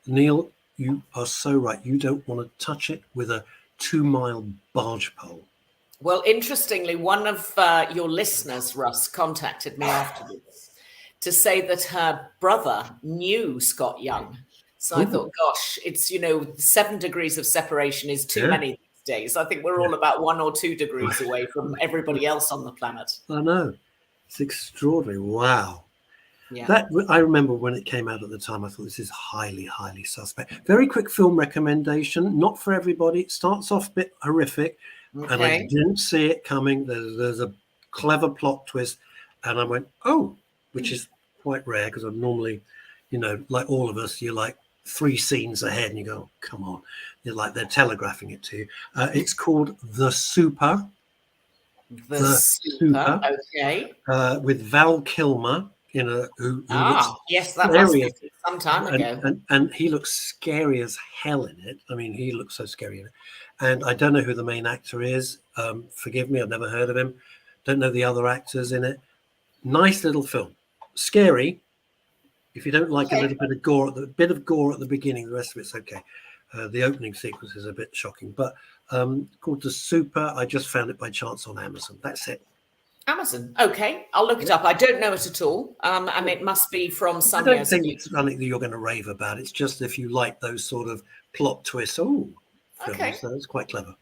Neil, you are so right. You don't want to touch it with a 2-mile barge pole. Well, interestingly, one of your listeners, Russ, contacted me afterwards to say that her brother knew Scott Young. So I thought, gosh, it's, 7 degrees of separation is too many these days. I think we're all about 1 or 2 degrees away from everybody else on the planet. I know. It's extraordinary. Wow. Yeah. That I remember when it came out at the time, I thought this is highly, highly suspect. Very quick film recommendation, not for everybody. It starts off a bit horrific, and I didn't see it coming. There's a clever plot twist, and I went, oh, which is quite rare because I'm normally, like all of us, you're like 3 scenes ahead, and you go, come on, you're like they're telegraphing it to you. It's called The Super. The Super. Okay. With Val Kilmer. Who looks yes, that must be some time ago. And he looks scary as hell in it. I mean, he looks so scary in it. And I don't know who the main actor is. Forgive me, I've never heard of him. Don't know the other actors in it. Nice little film. Scary. If you don't like a little bit of gore, at the beginning, the rest of it's okay. The opening sequence is a bit shocking, but called The Super. I just found it by chance on Amazon. That's it. Amazon. Okay, I'll look it up. I don't know it at all. And it must be from some I years don't ago. think it's something that you're going to rave about. It's just if you like those sort of plot twists. Films. So it's quite clever.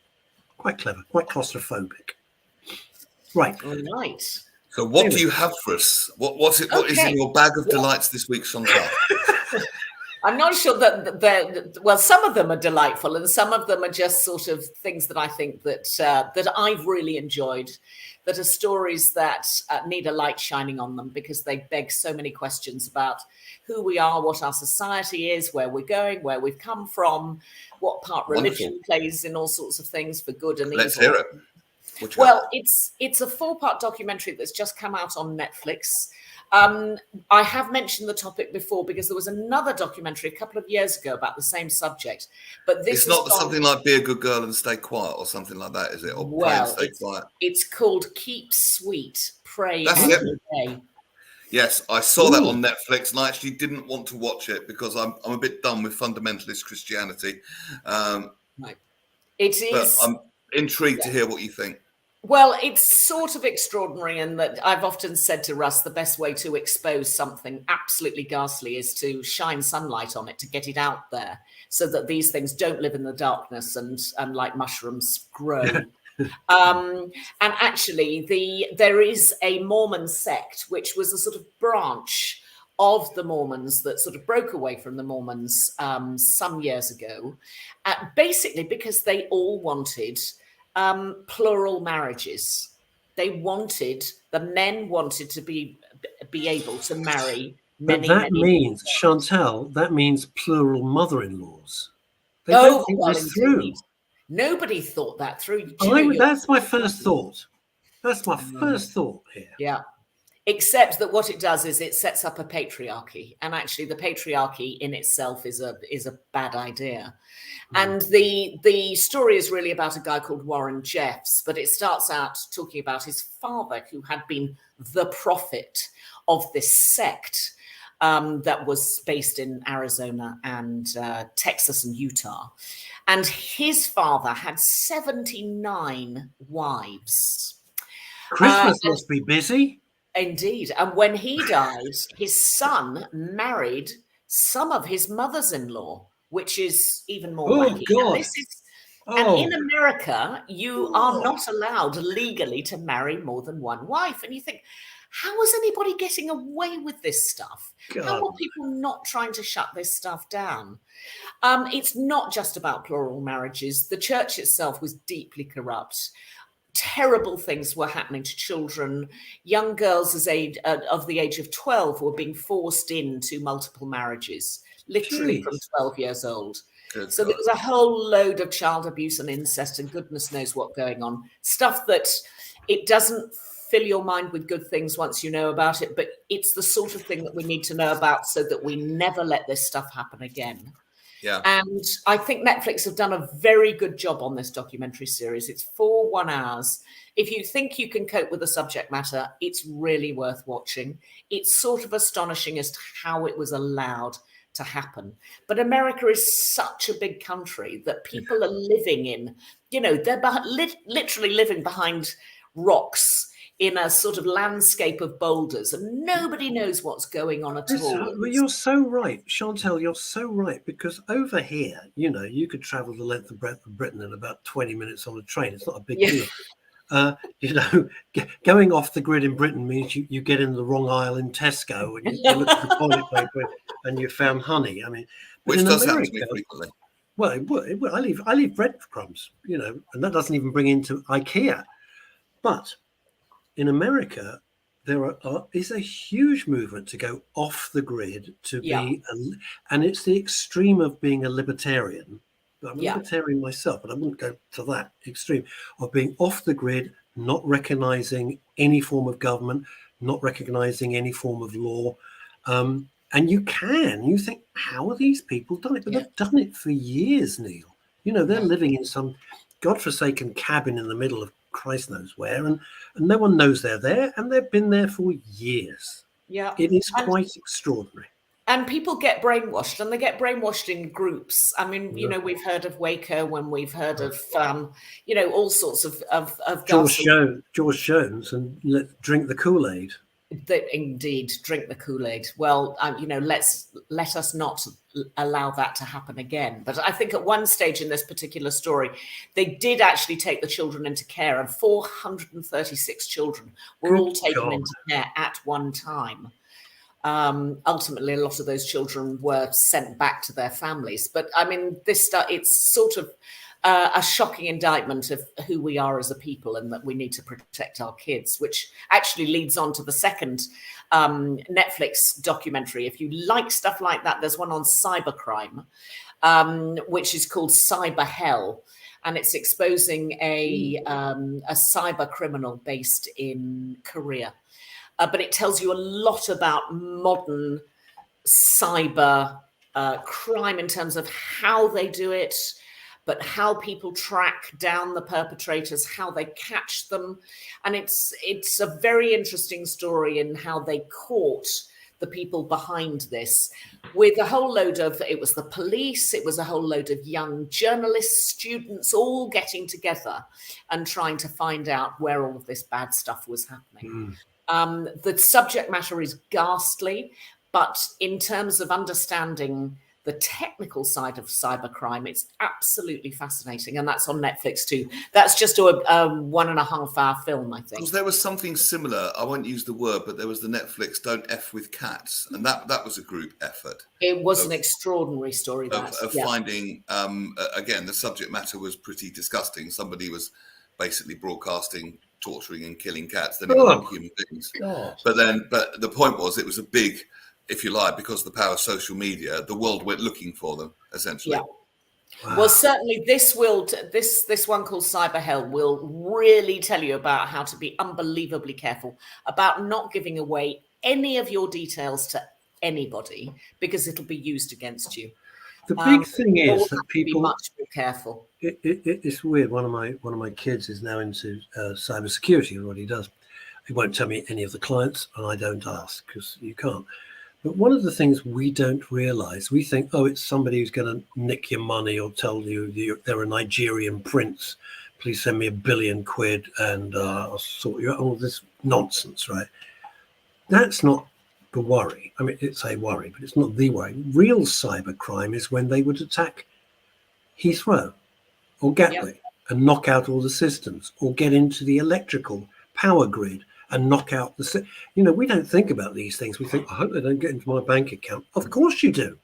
Quite claustrophobic. Right. Right. So what do you have for us? What is in your bag of delights this week, Chantal? I'm not sure that some of them are delightful and some of them are just sort of things that I think that I've really enjoyed, that are stories that need a light shining on them because they beg so many questions about who we are, what our society is, where we're going, where we've come from, what part religion plays in all sorts of things for good and evil. Let's hear it. Well, it's a 4-part documentary that's just come out on Netflix. I have mentioned the topic before because there was another documentary a couple of years ago about the same subject. But this it's not something like Be a Good Girl and Stay Quiet or something like that, is it? Or Pray and Stay Quiet. It's called Keep Sweet, Pray Every Day. Yes, I saw that on Netflix and I actually didn't want to watch it because I'm a bit done with fundamentalist Christianity. Right. It is. But I'm intrigued to hear what you think. Well, it's sort of extraordinary in that I've often said to Russ, the best way to expose something absolutely ghastly is to shine sunlight on it, to get it out there so that these things don't live in the darkness and like mushrooms grow. And actually, there is a Mormon sect, which was a sort of branch of the Mormons that sort of broke away from the Mormons some years ago, basically because they all wanted plural marriages. The men wanted to be able to marry many. But that means, Chantal, that means plural mother-in-laws. They don't think this through. Nobody thought that through. That's my first thought. That's my first thought here. Yeah. Except that what it does is it sets up a patriarchy, and actually the patriarchy in itself is a bad idea. And the story is really about a guy called Warren Jeffs, but it starts out talking about his father, who had been the prophet of this sect that was based in Arizona and Texas and Utah. And his father had 79 wives. Christmas must be busy. Indeed. And when he died, his son married some of his mothers-in-law, which is even more wacky. God. And in America, you are not allowed legally to marry more than one wife. And you think, how is anybody getting away with this stuff? God. How are people not trying to shut this stuff down? It's not just about plural marriages. The church itself was deeply corrupt. Terrible things were happening to children. Young girls of the age of 12 were being forced into multiple marriages, literally from 12 years old. Good so God. There was a whole load of child abuse and incest and goodness knows what going on. Stuff that it doesn't fill your mind with good things once you know about it, but it's the sort of thing that we need to know about so that we never let this stuff happen again. Yeah. And I think Netflix have done a very good job on this documentary series. It's 4 1 hours. If you think you can cope with the subject matter, it's really worth watching. It's sort of astonishing as to how it was allowed to happen. But America is such a big country that people are living in, they're literally living behind rocks in a sort of landscape of boulders, and nobody knows what's going on at all. You're so right, Chantal, you're so right, because over here, you could travel the length and breadth of Britain in about 20 minutes on a train. It's not a big deal. Going off the grid in Britain means you get in the wrong aisle in Tesco and you look at the toilet paper and you found honey. I mean, which does happen to me frequently. Well, I leave breadcrumbs, and that doesn't even bring into IKEA. But in America, there is a huge movement to go off the grid to be, and it's the extreme of being a libertarian. I'm a libertarian myself, but I wouldn't go to that extreme of being off the grid, not recognizing any form of government, not recognizing any form of law. And you think, how are these people done it? But they've done it for years, Neil. They're living in some godforsaken cabin in the middle of Christ knows where, and no one knows they're there, and they've been there for years. Yeah. It is quite extraordinary. And people get brainwashed, and they get brainwashed in groups. I mean, we've heard of Waco, when we've heard of, all sorts of George Jones, and drink the Kool-Aid. Indeed, drink the Kool-Aid. Well, let us not allow that to happen again. But I think at one stage in this particular story, they did actually take the children into care, and 436 children were all taken into care at one time. Ultimately, a lot of those children were sent back to their families. But I mean, it's sort of a shocking indictment of who we are as a people, and that we need to protect our kids, which actually leads on to the second Netflix documentary. If you like stuff like that, there's one on cybercrime, which is called Cyber Hell. And it's exposing a cyber criminal based in Korea. But it tells you a lot about modern cyber crime in terms of how they do it, but how people track down the perpetrators, how they catch them. And it's a very interesting story in how they caught the people behind this, with a whole load of, it was the police, it was a whole load of young journalists, students, all getting together and trying to find out where all of this bad stuff was happening. The subject matter is ghastly, but in terms of understanding the technical side of cybercrime, it's absolutely fascinating. And that's on Netflix too. That's just a 1.5 hour film, I think. Because there was something similar, I won't use the word, but there was the Netflix Don't F with Cats. And that was a group effort. It was an extraordinary story. Finding, again, the subject matter was pretty disgusting. Somebody was basically broadcasting torturing and killing cats than human beings. But the point was, it was a big, if you like, because of the power of social media, the world went looking for them, essentially. Wow. Well, certainly this one called Cyber Hell will really tell you about how to be unbelievably careful about not giving away any of your details to anybody, because it'll be used against you. The big thing is that people be much more careful. It's weird. One of my kids is now into cybersecurity, and what he does, he won't tell me any of the clients, and I don't ask because you can't. But one of the things we don't realize, we think, it's somebody who's going to nick your money or tell you they're a Nigerian prince. Please send me £1 billion and I'll sort you out. All this nonsense, right? That's not the worry. I mean, it's a worry, but it's not the worry. Real cybercrime is when they would attack Heathrow or Gatwick and knock out all the systems, or get into the electrical power grid and knock out we don't think about these things. We think, I hope they don't get into my bank account. Of course you do.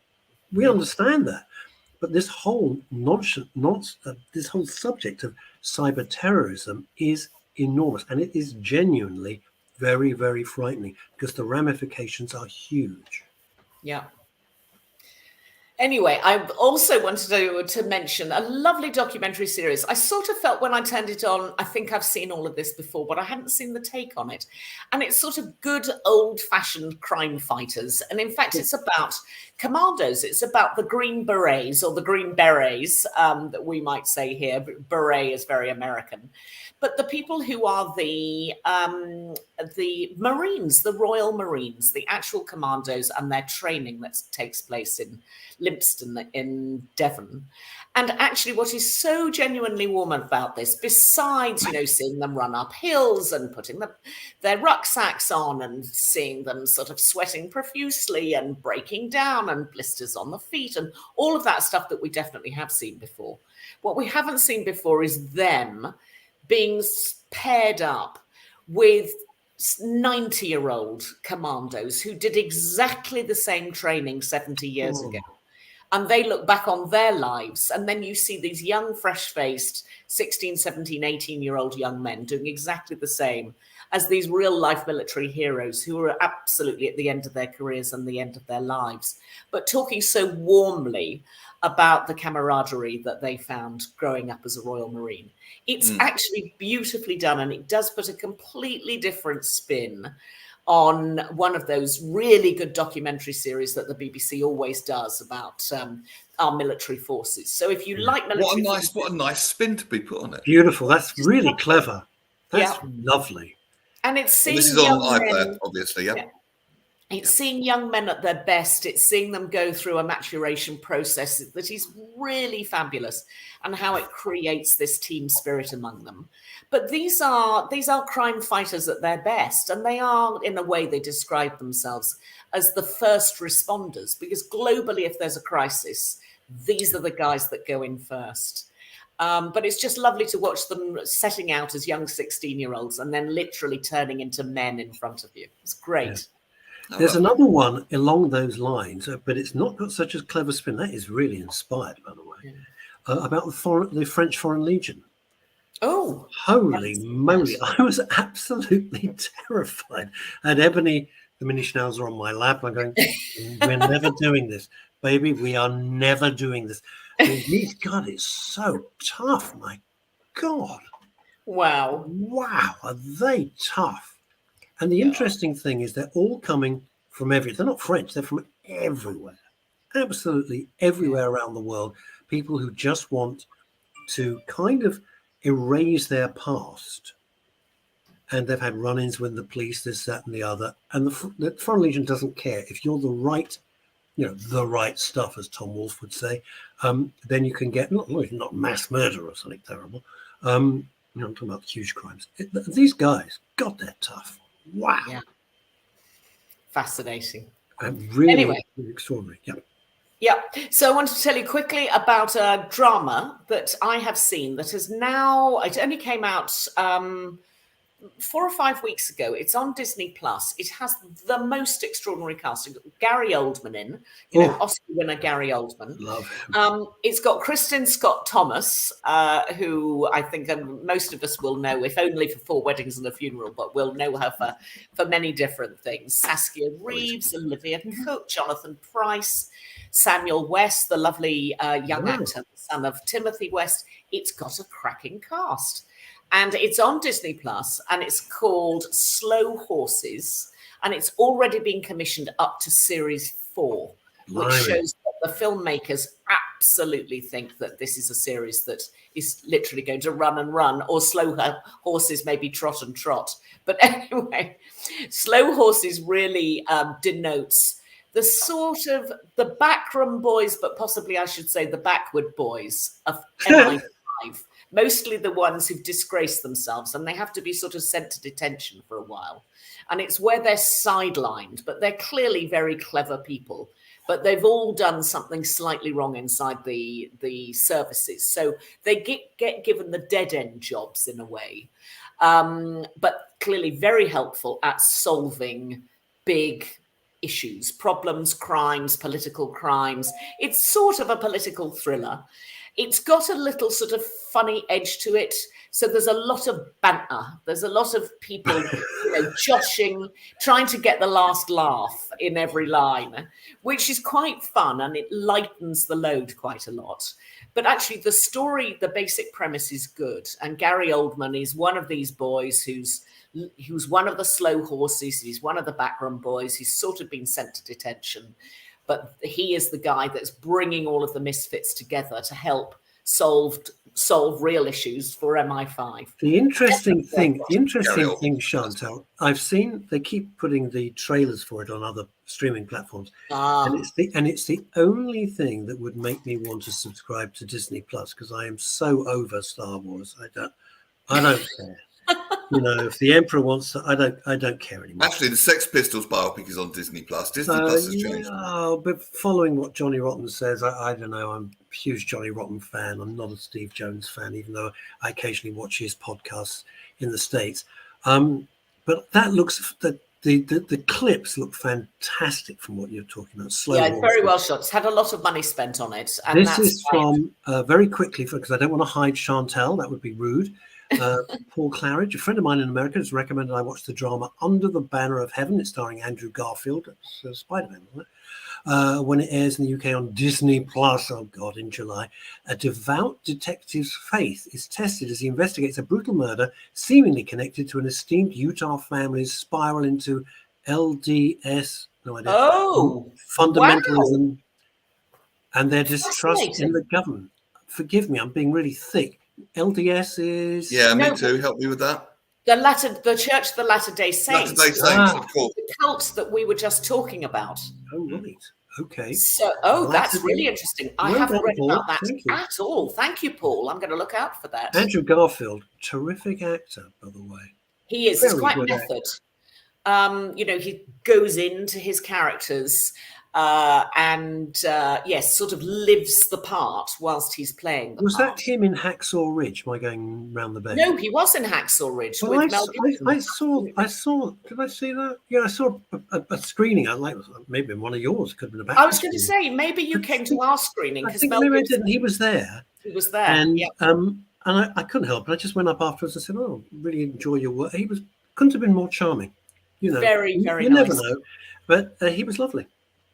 We understand that. But this whole this whole subject of cyber terrorism is enormous, and it is genuinely very, very frightening, because the ramifications are huge. Yeah. Anyway, I also wanted to mention a lovely documentary series. I sort of felt when I turned it on, I think I've seen all of this before, but I hadn't seen the take on it. And it's sort of good old-fashioned crime fighters. And in fact, it's about commandos. It's about the Green Berets, or the Green Berets, that we might say here. Beret is very American. But the people who are the Marines, the Royal Marines, the actual commandos, and their training that takes place in Lympstone in Devon. And actually what is so genuinely warm about this, besides, seeing them run up hills and putting their rucksacks on and seeing them sort of sweating profusely and breaking down and blisters on the feet and all of that stuff that we definitely have seen before. What we haven't seen before is them being paired up with 90-year-old commandos who did exactly the same training 70 years ago. And they look back on their lives, and then you see these young, fresh-faced 16, 17, 18-year-old young men doing exactly the same as these real-life military heroes who are absolutely at the end of their careers and the end of their lives, but talking so warmly about the camaraderie that they found growing up as a Royal Marine. It's actually beautifully done, and it does put a completely different spin on one of those really good documentary series that the BBC always does about our military forces. So if you like military forces, what a nice spin to be put on it. Beautiful. That's really clever. That's lovely. And it's seeing this is on young iPad, men, obviously, yeah. It's seeing young men at their best. It's seeing them go through a maturation process that is really fabulous, and how it creates this team spirit among them. But these are crime fighters at their best, and they are, in a way, they describe themselves as the first responders, because globally, if there's a crisis, these are the guys that go in first. But it's just lovely to watch them setting out as young 16-year-olds and then literally turning into men in front of you. It's great. Yeah. There's another one along those lines, but it's not got such a clever spin. That is really inspired, by the way, about the French Foreign Legion. Oh, holy moly! I was absolutely terrified. And Ebony, the mini schnauzer, on my lap. I'm going, we're never doing this, baby. We are never doing this. These guys is so tough. My God! Wow! Are they tough? And the interesting thing is they're all coming from everywhere. They're not French. They're from everywhere, absolutely everywhere around the world. People who just want to kind of erase their past. And they've had run-ins with the police, this, that, and the other. And the Foreign Legion doesn't care. If you're the right stuff, as Tom Wolfe would say, then you can get, not mass murder or something terrible. I'm talking about huge crimes. These guys, God, they're tough. Wow. Yeah. Fascinating. Really extraordinary. Yeah. Yeah. So I wanted to tell you quickly about a drama that I have seen that has now, it only came out 4 or 5 weeks ago. It's on Disney Plus. It has the most extraordinary casting. Gary Oldman in, Oscar winner Gary Oldman. Love him. It's got Kristen Scott Thomas, who I think most of us will know, if only for 4 Weddings and a Funeral, but we'll know her for many different things. Saskia Reeves, Olivia Cook, Jonathan Pryce, Samuel West, the lovely young actor, son of Timothy West. It's got a cracking cast. And it's on Disney Plus, and it's called Slow Horses, and it's already been commissioned up to series 4, which shows that the filmmakers absolutely think that this is a series that is literally going to run and run, or slow horses maybe trot and trot. But anyway, Slow Horses really denotes the sort of the backroom boys, but possibly I should say the backward boys of MI5. Mostly the ones who've disgraced themselves, and they have to be sort of sent to detention for a while. And it's where they're sidelined, but they're clearly very clever people. But they've all done something slightly wrong inside the services. So they get given the dead-end jobs in a way, but clearly very helpful at solving big issues, problems, crimes, political crimes. It's sort of a political thriller. It's got a little sort of funny edge to it. So there's a lot of banter. There's a lot of people, joshing, trying to get the last laugh in every line, which is quite fun, and it lightens the load quite a lot. But actually, the story, the basic premise is good. And Gary Oldman is one of these boys who's one of the slow horses. He's one of the backroom boys. He's sort of been sent to detention. But he is the guy that's bringing all of the misfits together to help solve real issues for MI5. The interesting thing, Chantal, I've seen they keep putting the trailers for it on other streaming platforms, and it's the only thing that would make me want to subscribe to Disney Plus, because I am so over Star Wars. I don't care. If the Emperor wants to, I don't care anymore. Actually, the Sex Pistols biopic is on Disney Plus. Disney Plus has changed. But following what Johnny Rotten says, I don't know. I'm a huge Johnny Rotten fan. I'm not a Steve Jones fan, even though I occasionally watch his podcasts in the States. But that looks the clips look fantastic from what you're talking about. It's very well shot. It's had a lot of money spent on it. And this is from very quickly, because I don't want to hide Chantal. That would be rude. Paul Claridge, a friend of mine in America, has recommended I watch the drama Under the Banner of Heaven. It's starring Andrew Garfield. It's Spider-Man, isn't it? When it airs in the UK on Disney Plus, oh God, in July. A devout detective's faith is tested as he investigates a brutal murder seemingly connected to an esteemed Utah family's spiral into LDS, no idea, fundamentalism, and their distrust in the government. Forgive me, I'm being really thick. LDS is... Yeah, me too. Help me with that. The Church of the Latter-day Saints. Latter-day Saints, of course. The cult that we were just talking about. Oh, right. Okay. So, that's really interesting. I haven't read about that at all. Thank you, Paul. I'm going to look out for that. Andrew Garfield, terrific actor, by the way. He is. He's quite method. He goes into his characters and sort of lives the part whilst he's playing the part. Was that him in Hacksaw Ridge? Am I going round the bend? No, he was in Hacksaw Ridge with Mel Gibson. I saw. Did I see that? Yeah, I saw a screening. I like maybe one of yours. Could have been a back. I was going to say maybe you came to our screening because Mel maybe Gibson. I didn't. He was there. He was there. And I couldn't help it. I just went up afterwards and said, "Oh, really enjoy your work." He couldn't have been more charming. Very, very you nice. never know, but he was lovely.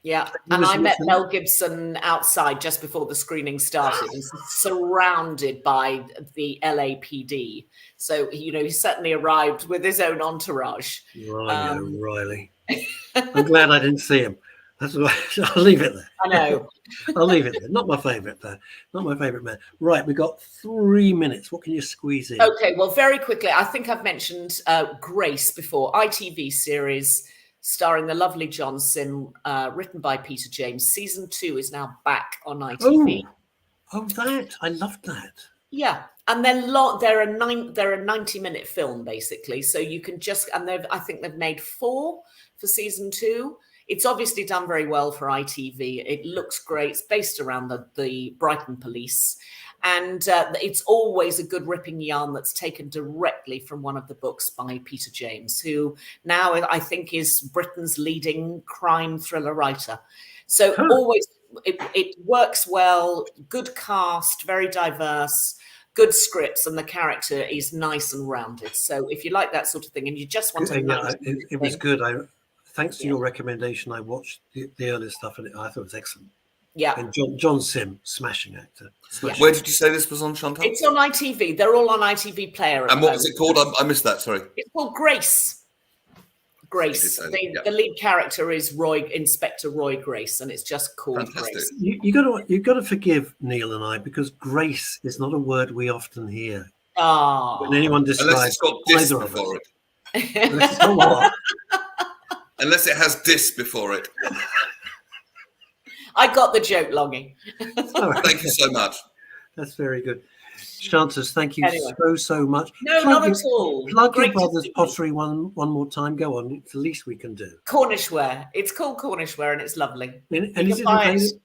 Yeah, and I met Mel Gibson outside just before the screening started, and surrounded by the LAPD. So he certainly arrived with his own entourage. Riley. I'm glad I didn't see him. That's why I'll leave it there. I know. I'll leave it there. Not my favourite man. Not my favourite man. Right, we've got 3 minutes. What can you squeeze in? Okay, well, very quickly, I think I've mentioned Grace before, ITV series starring the lovely John Sim, written by Peter James. Season 2 is now back on ITV. Oh, that I loved that. Yeah, and they're a 90-minute film basically, so you can just I think they've made 4 for season 2. It's obviously done very well for ITV. It looks great. It's based around the Brighton police. And it's always a good ripping yarn that's taken directly from one of the books by Peter James, who now I think is Britain's leading crime thriller writer. So always it works well, good cast, very diverse, good scripts, and the character is nice and rounded. So if you like that sort of thing and you just want to... it was good. Thanks to your recommendation, I watched the earlier stuff and I thought it was excellent. Yeah. And John Sim, smashing actor. Smashing. Where did you say this was on, Chantal? It's on ITV. They're all on ITV Player. And what was it called? I missed that, sorry. It's called Grace. Grace. The lead character is Inspector Roy Grace, and it's just called Fantastic. Grace. You got to forgive Neil and I, because grace is not a word we often hear. When anyone describes unless it's got dis either before it. Unless it's got what? Unless it has dis before it. I got the joke, Longy. Thank you so much. That's very good. Chantal, thank you so much. No, not at all. Plug your brother's pottery one more time. Go on. It's the least we can do. Cornishware. It's called Cornishware, and it's lovely. And is it available?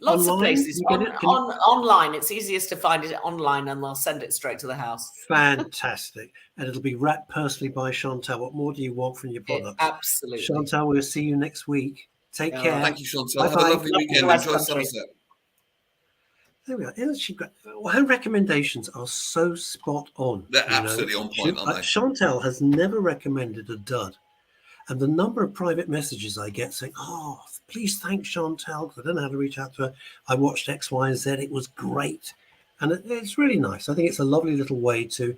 Lots online? of places. Online. It's easiest to find it online, and they'll send it straight to the house. Fantastic. And it'll be wrapped personally by Chantal. What more do you want from your product? Absolutely. Chantal, we'll see you next week. Take care. Thank you, Chantal. Have a lovely weekend. Enjoy sunset. there we are. Isn't she great? Well, her recommendations are so spot on. They're you know. absolutely on point, aren't they? Chantal has never recommended a dud. And the number of private messages I get saying, oh, please thank Chantal, because I don't know how to reach out to her. I watched X, Y, and Z. It was great. And it's really nice. I think it's a lovely little way to,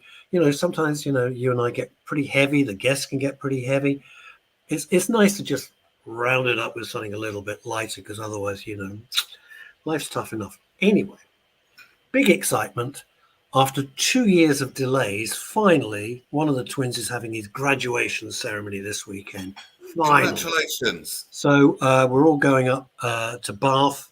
sometimes, you and I get pretty heavy. The guests can get pretty heavy. It's nice to just round it up with something a little bit lighter, because otherwise, life's tough enough. Anyway, big excitement. After 2 years of delays, finally, one of the twins is having his graduation ceremony this weekend. Finally. Congratulations. So we're all going up to Bath,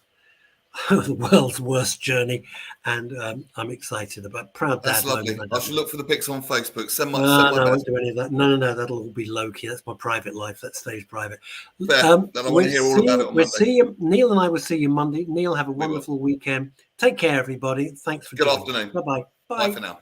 the world's worst journey, and I'm excited about proud dad. That's lovely. I should look for the pics on Facebook. Send my no, I best. won't do any of that. No, that'll all be low-key. That's my private life. That stays private. Fair. Then I want to hear all about it on Monday. See you. Neil and I will see you Monday. Neil, have a wonderful weekend. Take care, everybody. Thanks for Good joining. afternoon. Bye-bye. Bye for now.